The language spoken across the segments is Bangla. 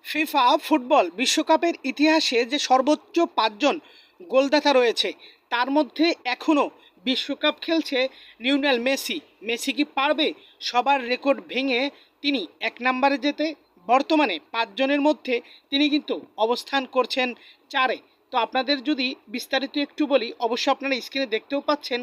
ফিফা ফুটবল বিশ্বকাপের ইতিহাসে যে সর্বোচ্চ ৫ জন গোলদাতা রয়েছে তার মধ্যে এখনও বিশ্বকাপ খেলছে লিওনেল মেসি। মেসি কি পারবে সবার রেকর্ড ভেঙে তিনি ১ নম্বরে যেতে? বর্তমানে ৫ জনের মধ্যে তিনি কিন্তু অবস্থান করছেন ৪-এ। তো আপনাদের যদি বিস্তারিত একটু বলি, অবশ্য আপনারা স্ক্রিনে দেখতেও পাচ্ছেন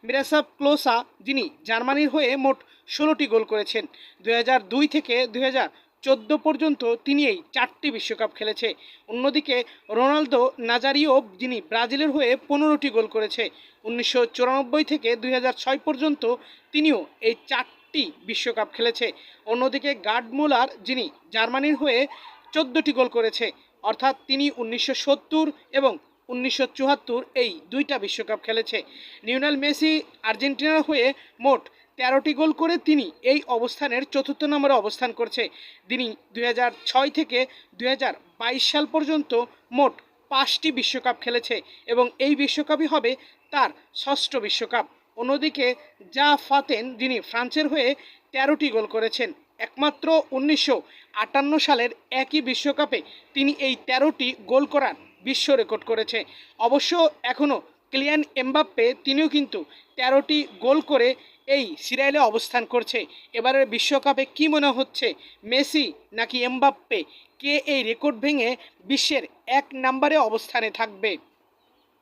মিরোস্লাভ ক্লোসা, যিনি জার্মানির হয়ে মোট ১৬টি গোল করেছেন। ২০০২ থেকে ২০১৪ পর্যন্ত তিনি এই ৪টি বিশ্বকাপ খেলেছে। অন্যদিকে রোনালদো নাজারিও, যিনি ব্রাজিলের হয়ে ১৫টি গোল করেছে। ১৯৯৪ থেকে ২০০৬ পর্যন্ত তিনিও এই ৪টি বিশ্বকাপ খেলেছে। অন্যদিকে গার্ড মুলার, যিনি জার্মানির হয়ে ১৪টি গোল করেছে, অর্থাৎ তিনি ১৯৭০ এবং ১৯৭৪ এই ২টা বিশ্বকাপ খেলেছে। লিওনেল মেসি আর্জেন্টিনার হয়ে মোট ১৩টি গোল করে তিনি এই অবস্থানের ৪র্থ নম্বরে অবস্থান করছে। তিনি ২০০৬ থেকে ২০২২ সাল পর্যন্ত মোট ৫টি বিশ্বকাপ খেলেছে এবং এই বিশ্বকাপই হবে তার ষষ্ঠ বিশ্বকাপ। অন্যদিকে জা ফাতেন, যিনি ফ্রান্সের হয়ে ১৩টি গোল করেছেন, একমাত্র ১৯৫৮ সালের একই বিশ্বকাপে তিনি এই ১৩টি গোল করার বিশ্ব রেকর্ড করেছে। অবশ্য এখনও কিলিয়ান এমবাপ্পে, তিনিও কিন্তু ১৩টি গোল করে এই সিরিয়ালে অবস্থান করছে। এবারের বিশ্বকাপে কি মনে হচ্ছে, মেসি নাকি এমবাপ্পে, কে এই রেকর্ড ভেঙে বিশ্বের ১ নম্বরে অবস্থানে থাকবে?